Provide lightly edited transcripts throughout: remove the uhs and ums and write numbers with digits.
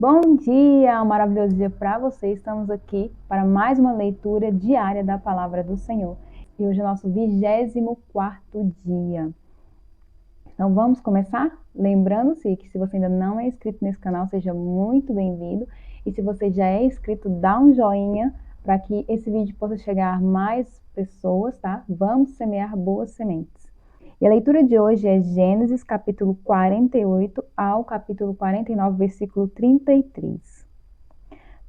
Bom dia, um maravilhoso dia para você. Estamos aqui para mais uma leitura diária da Palavra do Senhor. E hoje é o nosso 24º dia. Então vamos começar? Lembrando-se que se você ainda não é inscrito nesse canal, seja muito bem-vindo. E se você já é inscrito, dá um joinha para que esse vídeo possa chegar a mais pessoas, tá? Vamos semear boas sementes. E a leitura de hoje é Gênesis, capítulo 48 ao capítulo 49, versículo 33.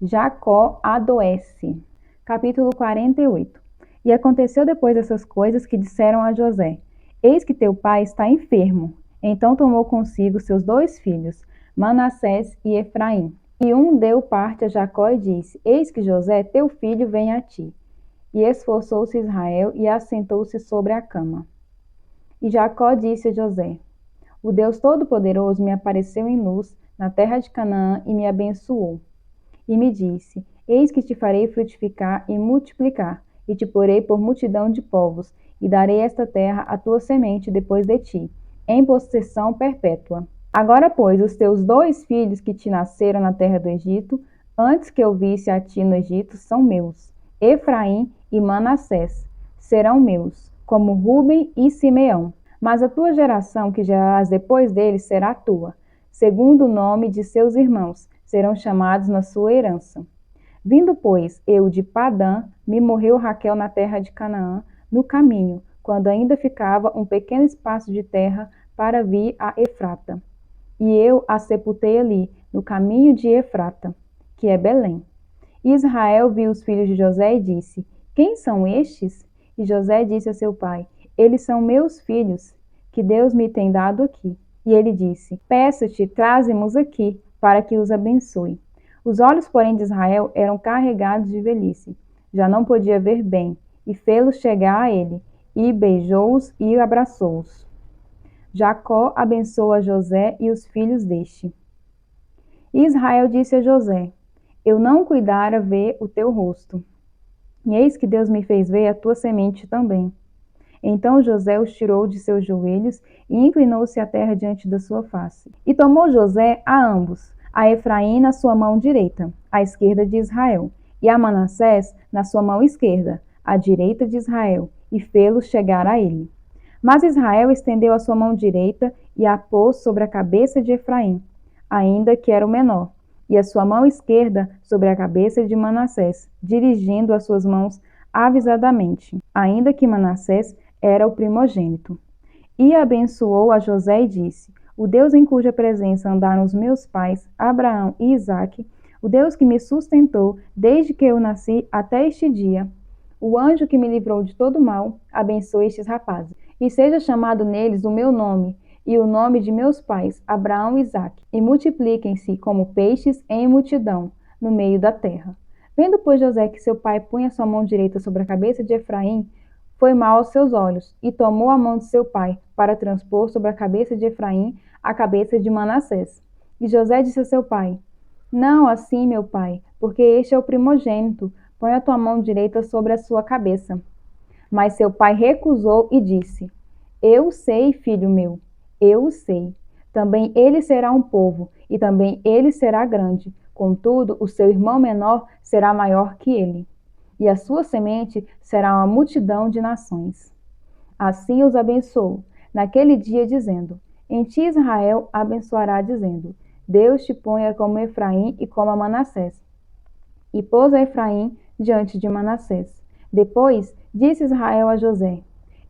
Jacó adoece. Capítulo 48. E aconteceu depois dessas coisas que disseram a José: Eis que teu pai está enfermo. Então tomou consigo seus 2 filhos, Manassés e Efraim. E um deu parte a Jacó e disse: Eis que José, teu filho, vem a ti. E esforçou-se Israel e assentou-se sobre a cama. E Jacó disse a José: O Deus Todo-Poderoso me apareceu em luz na terra de Canaã e me abençoou. E me disse: Eis que te farei frutificar e multiplicar, e te porei por multidão de povos, e darei esta terra à tua semente depois de ti, em possessão perpétua. Agora, pois, os teus 2 filhos que te nasceram na terra do Egito, antes que eu visse a ti no Egito, são meus. Efraim e Manassés serão meus, como Ruben e Simeão. Mas a tua geração que gerarás depois deles será tua, segundo o nome de seus irmãos, serão chamados na sua herança. Vindo, pois, eu de Padã, me morreu Raquel na terra de Canaã, no caminho, quando ainda ficava um pequeno espaço de terra para vir a Efrata. E eu a sepultei ali, no caminho de Efrata, que é Belém. E Israel viu os filhos de José e disse: Quem são estes? E José disse a seu pai: Eles são meus filhos, que Deus me tem dado aqui. E ele disse: Peço-te, traze-mos aqui, para que os abençoe. Os olhos, porém, de Israel eram carregados de velhice. Já não podia ver bem, e fê-los chegar a ele, e beijou-os e abraçou-os. Jacó abençoa José e os filhos deste. E Israel disse a José: Eu não cuidara ver o teu rosto. E eis que Deus me fez ver a tua semente também. Então José os tirou de seus joelhos e inclinou-se à terra diante da sua face. E tomou José a ambos, a Efraim na sua mão direita, à esquerda de Israel, e a Manassés na sua mão esquerda, à direita de Israel, e fê-los chegar a ele. Mas Israel estendeu a sua mão direita e a pôs sobre a cabeça de Efraim, ainda que era o menor, e a sua mão esquerda sobre a cabeça de Manassés, dirigindo as suas mãos avisadamente, ainda que Manassés era o primogênito. E abençoou a José e disse: O Deus em cuja presença andaram os meus pais, Abraão e Isaque, o Deus que me sustentou desde que eu nasci até este dia, o anjo que me livrou de todo mal, abençoe estes rapazes, e seja chamado neles o meu nome e o nome de meus pais, Abraão e Isaque, e multipliquem-se como peixes em multidão no meio da terra. Vendo, pois, José que seu pai punha sua mão direita sobre a cabeça de Efraim, foi mal aos seus olhos, e tomou a mão de seu pai, para transpor sobre a cabeça de Efraim a cabeça de Manassés. E José disse a seu pai: Não assim, meu pai, porque este é o primogênito, põe a tua mão direita sobre a sua cabeça. Mas seu pai recusou e disse: Eu sei, filho meu, eu o sei. Também ele será um povo, e também ele será grande. Contudo, o seu irmão menor será maior que ele, e a sua semente será uma multidão de nações. Assim os abençoou naquele dia, dizendo: Em ti Israel abençoará, dizendo: Deus te ponha como Efraim e como a Manassés. E pôs a Efraim diante de Manassés. Depois disse Israel a José: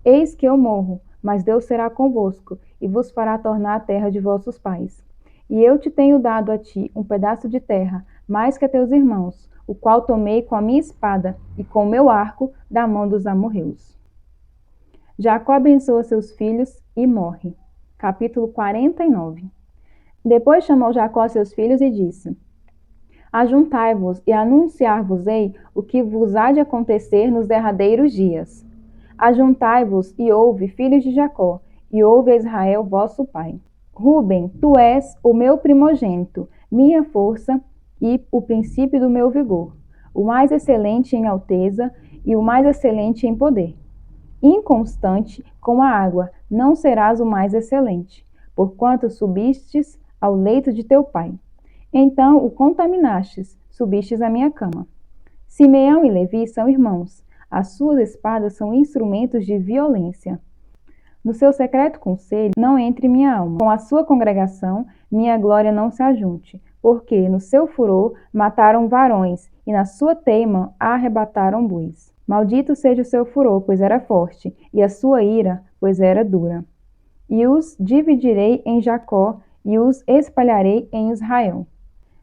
Eis que eu morro, mas Deus será convosco, e vos fará tornar a terra de vossos pais. E eu te tenho dado a ti um pedaço de terra, mais que a teus irmãos, o qual tomei com a minha espada e com o meu arco da mão dos amorreus. Jacó abençoa seus filhos e morre. Capítulo 49. Depois chamou Jacó seus filhos e disse: Ajuntai-vos e anunciar-vos-ei o que vos há de acontecer nos derradeiros dias. Ajuntai-vos e ouve, filhos de Jacó, e ouve a Israel, vosso pai. Ruben, tu és o meu primogênito, minha força e o princípio do meu vigor, o mais excelente em alteza e o mais excelente em poder. Inconstante como a água, não serás o mais excelente, porquanto subistes ao leito de teu pai. Então o contaminastes, subistes à minha cama. Simeão e Levi são irmãos. As suas espadas são instrumentos de violência. No seu secreto conselho não entre minha alma. Com a sua congregação, minha glória não se ajunte. Porque no seu furor mataram varões, e na sua teima arrebataram bois. Maldito seja o seu furor, pois era forte, e a sua ira, pois era dura. E os dividirei em Jacó, e os espalharei em Israel.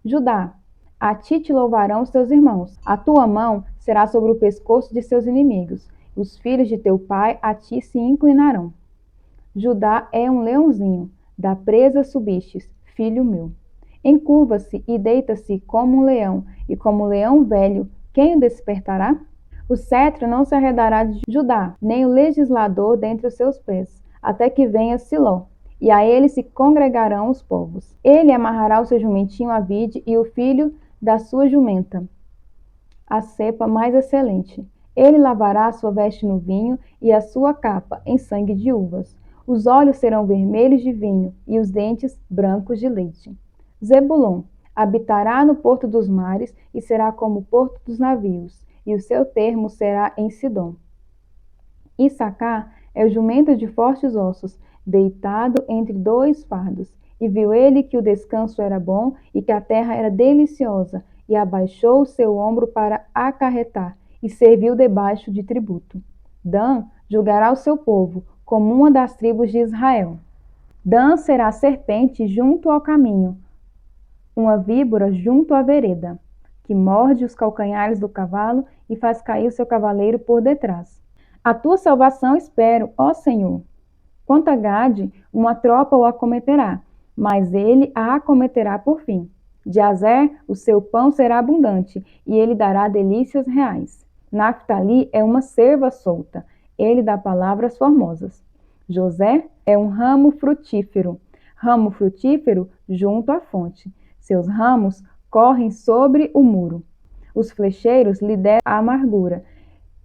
Judá, a ti te louvarão os teus irmãos. A tua mão será sobre o pescoço de seus inimigos. Os filhos de teu pai a ti se inclinarão. Judá é um leãozinho, da presa subistes, filho meu. Encurva-se e deita-se como um leão, e como leão velho, quem o despertará? O cetro não se arredará de Judá, nem o legislador dentre os seus pés, até que venha Siló, e a ele se congregarão os povos. Ele amarrará o seu jumentinho à vide e o filho da sua jumenta, a cepa mais excelente. Ele lavará a sua veste no vinho e a sua capa em sangue de uvas. Os olhos serão vermelhos de vinho e os dentes brancos de leite. Zebulon habitará no porto dos mares e será como o porto dos navios, e o seu termo será em Sidom. Issacar é o jumento de fortes ossos, deitado entre dois fardos. E viu ele que o descanso era bom e que a terra era deliciosa, e abaixou o seu ombro para acarretar, e serviu debaixo de tributo. Dan julgará o seu povo, como uma das tribos de Israel. Dan será serpente junto ao caminho, uma víbora junto à vereda, que morde os calcanhares do cavalo e faz cair o seu cavaleiro por detrás. A tua salvação espero, ó Senhor. Quanto a Gade, uma tropa o acometerá, mas ele a acometerá por fim. De Azer, o seu pão será abundante, e ele dará delícias reais. Naftali é uma cerva solta, ele dá palavras formosas. José é um ramo frutífero junto à fonte. Seus ramos correm sobre o muro. Os flecheiros lhe deram a amargura,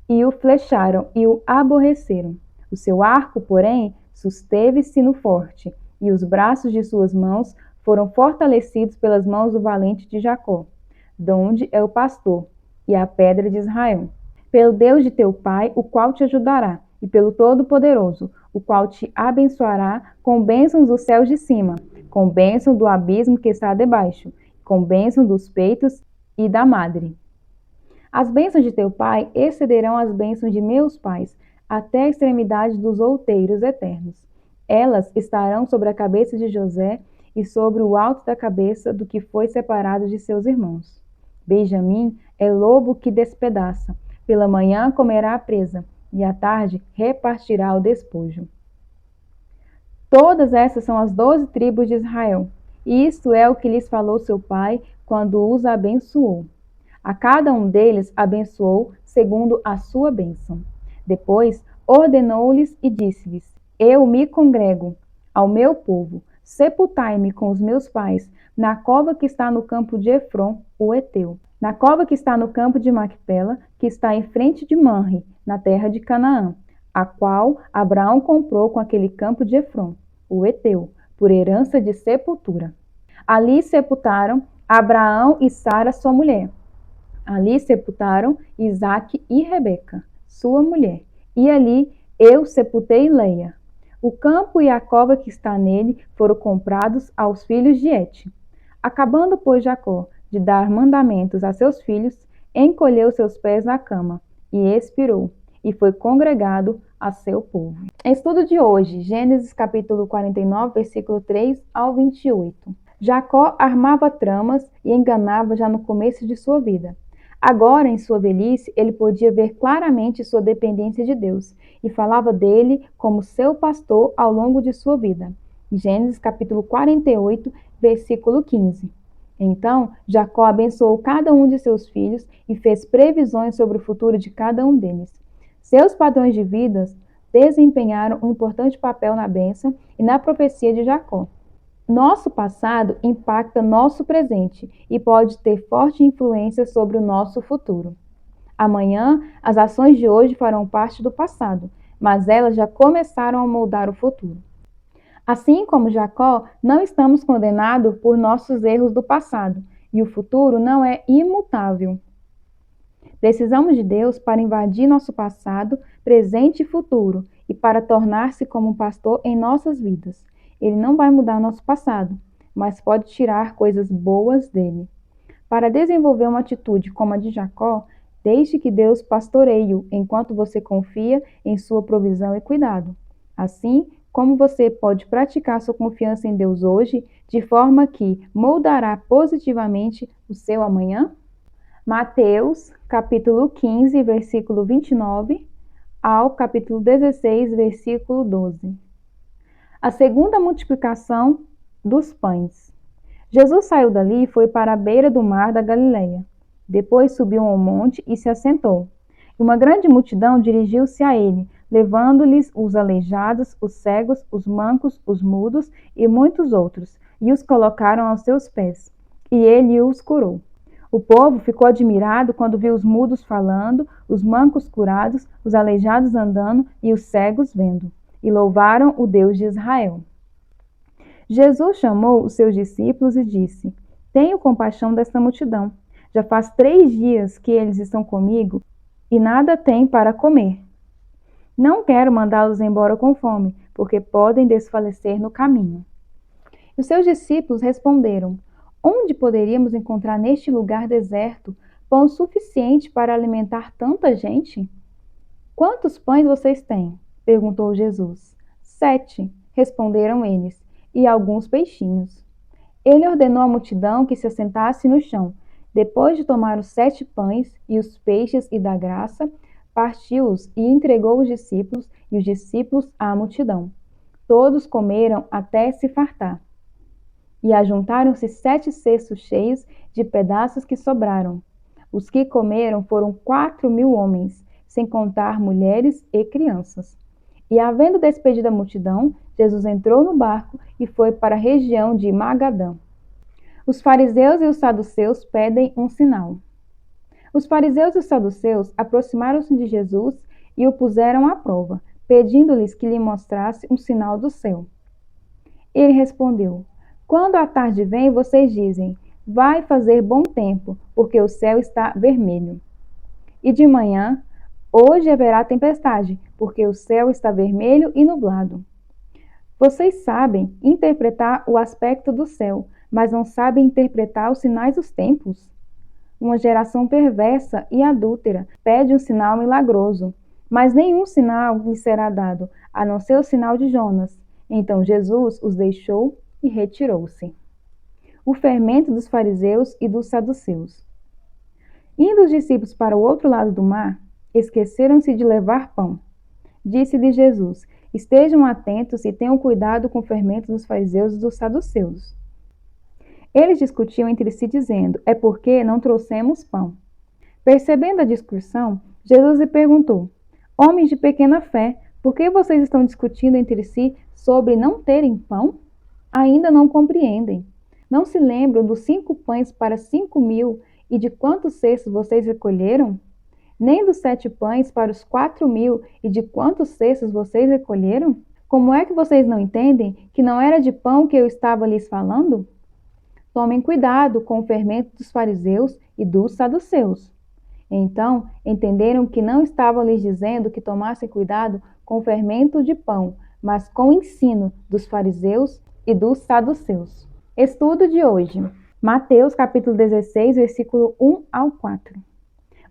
e o flecharam e o aborreceram. O seu arco, porém, susteve-se no forte, e os braços de suas mãos foram fortalecidos pelas mãos do valente de Jacó, donde é o pastor, e a pedra de Israel. Pelo Deus de teu pai, o qual te ajudará, e pelo Todo-Poderoso, o qual te abençoará com bênçãos dos céus de cima, com bênção do abismo que está debaixo, com bênção dos peitos e da madre. As bênçãos de teu pai excederão as bênçãos de meus pais, até a extremidade dos outeiros eternos. Elas estarão sobre a cabeça de José e sobre o alto da cabeça do que foi separado de seus irmãos. Benjamim é lobo que despedaça. Pela manhã comerá a presa, e à tarde repartirá o despojo. Todas essas são as 12 tribos de Israel, e isto é o que lhes falou seu pai quando os abençoou. A cada um deles abençoou segundo a sua bênção. Depois ordenou-lhes e disse-lhes: Eu me congrego ao meu povo, sepultai-me com os meus pais na cova que está no campo de Efron, o Heteu, na cova que está no campo de Macpela, que está em frente de Manre, na terra de Canaã, a qual Abraão comprou com aquele campo de Efron, o Heteu, por herança de sepultura. Ali sepultaram Abraão e Sara, sua mulher. Ali sepultaram Isaque e Rebeca, sua mulher. E ali eu sepultei Leia. O campo e a cova que está nele foram comprados aos filhos de Et. Acabando, pois, Jacó de dar mandamentos a seus filhos, encolheu seus pés na cama e expirou, e foi congregado a seu povo. Estudo de hoje, Gênesis capítulo 49, versículo 3 ao 28. Jacó armava tramas e enganava já no começo de sua vida. Agora, em sua velhice, ele podia ver claramente sua dependência de Deus e falava dele como seu pastor ao longo de sua vida. Gênesis capítulo 48, versículo 15. Então, Jacó abençoou cada um de seus filhos e fez previsões sobre o futuro de cada um deles. Seus padrões de vida desempenharam um importante papel na bênção e na profecia de Jacó. Nosso passado impacta nosso presente e pode ter forte influência sobre o nosso futuro. Amanhã, as ações de hoje farão parte do passado, mas elas já começaram a moldar o futuro. Assim como Jacó, não estamos condenados por nossos erros do passado, e o futuro não é imutável. Precisamos de Deus para invadir nosso passado, presente e futuro, e para tornar-se como um pastor em nossas vidas. Ele não vai mudar nosso passado, mas pode tirar coisas boas dele. Para desenvolver uma atitude como a de Jacó, deixe que Deus pastoreie-o enquanto você confia em sua provisão e cuidado. Assim, como você pode praticar sua confiança em Deus hoje, de forma que moldará positivamente o seu amanhã? Mateus, capítulo 15, versículo 29, ao capítulo 16, versículo 12. A segunda multiplicação dos pães. Jesus saiu dali e foi para a beira do mar da Galileia. Depois subiu ao monte e se assentou. E uma grande multidão dirigiu-se a ele, levando-lhes os aleijados, os cegos, os mancos, os mudos e muitos outros, e os colocaram aos seus pés. E ele os curou. O povo ficou admirado quando viu os mudos falando, os mancos curados, os aleijados andando e os cegos vendo, e louvaram o Deus de Israel. Jesus chamou os seus discípulos e disse: Tenho compaixão desta multidão. Já faz 3 dias que eles estão comigo e nada têm para comer. Não quero mandá-los embora com fome, porque podem desfalecer no caminho. E os seus discípulos responderam: Onde poderíamos encontrar neste lugar deserto pão suficiente para alimentar tanta gente? Quantos pães vocês têm? Perguntou Jesus. 7, responderam eles, e alguns peixinhos. Ele ordenou à multidão que se assentasse no chão. Depois de tomar os 7 pães e os peixes e da graça, partiu-os e entregou os discípulos e os discípulos à multidão. Todos comeram até se fartar. E ajuntaram-se 7 cestos cheios de pedaços que sobraram. Os que comeram foram 4.000 homens, sem contar mulheres e crianças. E havendo despedido a multidão, Jesus entrou no barco e foi para a região de Magadã. Os fariseus e os saduceus pedem um sinal. Os fariseus e os saduceus aproximaram-se de Jesus e o puseram à prova, pedindo-lhes que lhe mostrasse um sinal do céu. Ele respondeu: Quando a tarde vem, vocês dizem: vai fazer bom tempo, porque o céu está vermelho. E de manhã: hoje haverá tempestade, porque o céu está vermelho e nublado. Vocês sabem interpretar o aspecto do céu, mas não sabem interpretar os sinais dos tempos. Uma geração perversa e adúltera pede um sinal milagroso, mas nenhum sinal lhe será dado, a não ser o sinal de Jonas. Então Jesus os deixou e retirou-se. O fermento dos fariseus e dos saduceus. Indo os discípulos para o outro lado do mar, esqueceram-se de levar pão. Disse-lhe Jesus: Estejam atentos e tenham cuidado com o fermento dos fariseus e dos saduceus. Eles discutiam entre si, dizendo: É porque não trouxemos pão. Percebendo a discussão, Jesus lhe perguntou: Homens de pequena fé, por que vocês estão discutindo entre si sobre não terem pão? Ainda não compreendem. Não se lembram dos 5 pães para 5.000 e de quantos cestos vocês recolheram? Nem dos 7 pães para os 4.000 e de quantos cestos vocês recolheram? Como é que vocês não entendem que não era de pão que eu estava lhes falando? Tomem cuidado com o fermento dos fariseus e dos saduceus. Então, entenderam que não estava lhes dizendo que tomassem cuidado com o fermento de pão, mas com o ensino dos fariseus e dos saduceus. Estudo de hoje. Mateus capítulo 16, versículo 1 ao 4.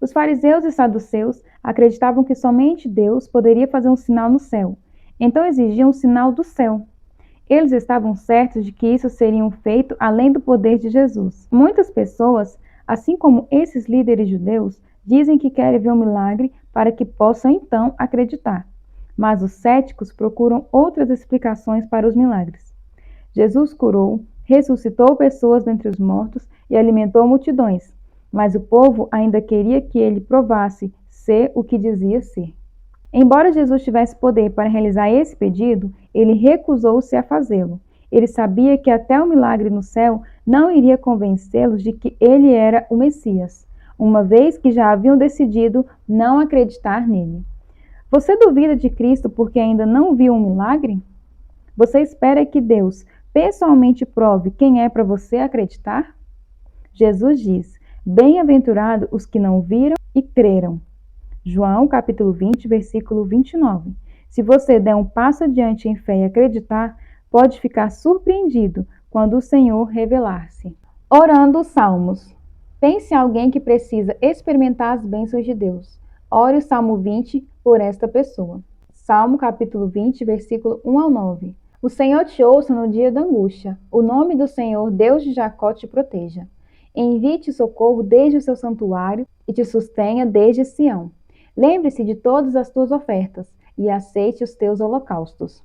Os fariseus e saduceus acreditavam que somente Deus poderia fazer um sinal no céu. Então exigiam um sinal do céu. Eles estavam certos de que isso seria feito além do poder de Jesus. Muitas pessoas, assim como esses líderes judeus, dizem que querem ver um milagre para que possam então acreditar. Mas os céticos procuram outras explicações para os milagres. Jesus curou, ressuscitou pessoas dentre os mortos e alimentou multidões, mas o povo ainda queria que ele provasse ser o que dizia ser. Embora Jesus tivesse poder para realizar esse pedido, ele recusou-se a fazê-lo. Ele sabia que até o milagre no céu não iria convencê-los de que ele era o Messias, uma vez que já haviam decidido não acreditar nele. Você duvida de Cristo porque ainda não viu um milagre? Você espera que Deus pessoalmente prove quem é para você acreditar? Jesus diz: bem-aventurados os que não viram e creram. João capítulo 20, versículo 29. Se você der um passo adiante em fé e acreditar, pode ficar surpreendido quando o Senhor revelar-se. Orando os Salmos. Pense em alguém que precisa experimentar as bênçãos de Deus. Ore o Salmo 20 por esta pessoa. Salmo capítulo 20, versículo 1 ao 9. O Senhor te ouça no dia da angústia. O nome do Senhor, Deus de Jacó, te proteja. Envie-te socorro desde o seu santuário e te sustenha desde Sião. Lembre-se de todas as tuas ofertas e aceite os teus holocaustos.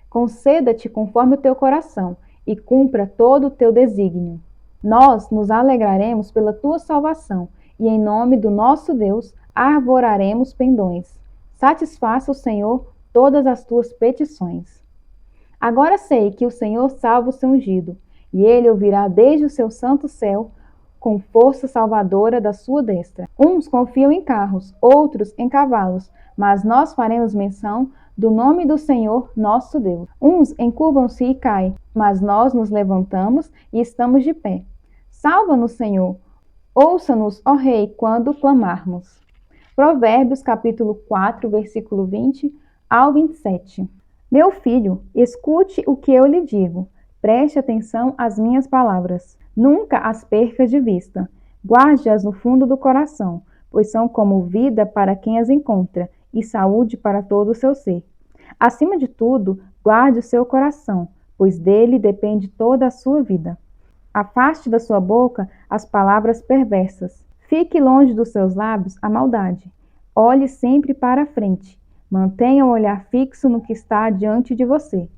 Conceda-te conforme o teu coração e cumpra todo o teu desígnio. Nós nos alegraremos pela tua salvação e em nome do nosso Deus arvoraremos pendões. Satisfaça o Senhor todas as tuas petições. Agora sei que o Senhor salva o seu ungido, e ele ouvirá desde o seu santo céu com força salvadora da sua destra. Uns confiam em carros, outros em cavalos, mas nós faremos menção do nome do Senhor nosso Deus. Uns encurvam-se e caem, mas nós nos levantamos e estamos de pé. Salva-nos, Senhor. Ouça-nos, ó Rei, quando clamarmos. Provérbios capítulo 4, versículo 20 ao 27. Meu filho, escute o que eu lhe digo. Preste atenção às minhas palavras. Nunca as perca de vista. Guarde-as no fundo do coração, pois são como vida para quem as encontra e saúde para todo o seu ser. Acima de tudo, guarde o seu coração, pois dele depende toda a sua vida. Afaste da sua boca as palavras perversas. Fique longe dos seus lábios a maldade. Olhe sempre para a frente. Mantenha o olhar fixo no que está diante de você.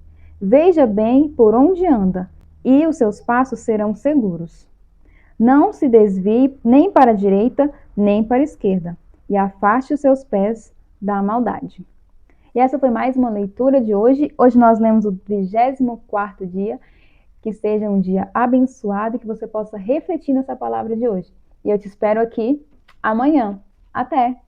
Veja bem por onde anda, e os seus passos serão seguros. Não se desvie nem para a direita, nem para a esquerda, e afaste os seus pés da maldade. E essa foi mais uma leitura de hoje. Hoje nós lemos o 24º dia. Que seja um dia abençoado e que você possa refletir nessa palavra de hoje. E eu te espero aqui amanhã. Até!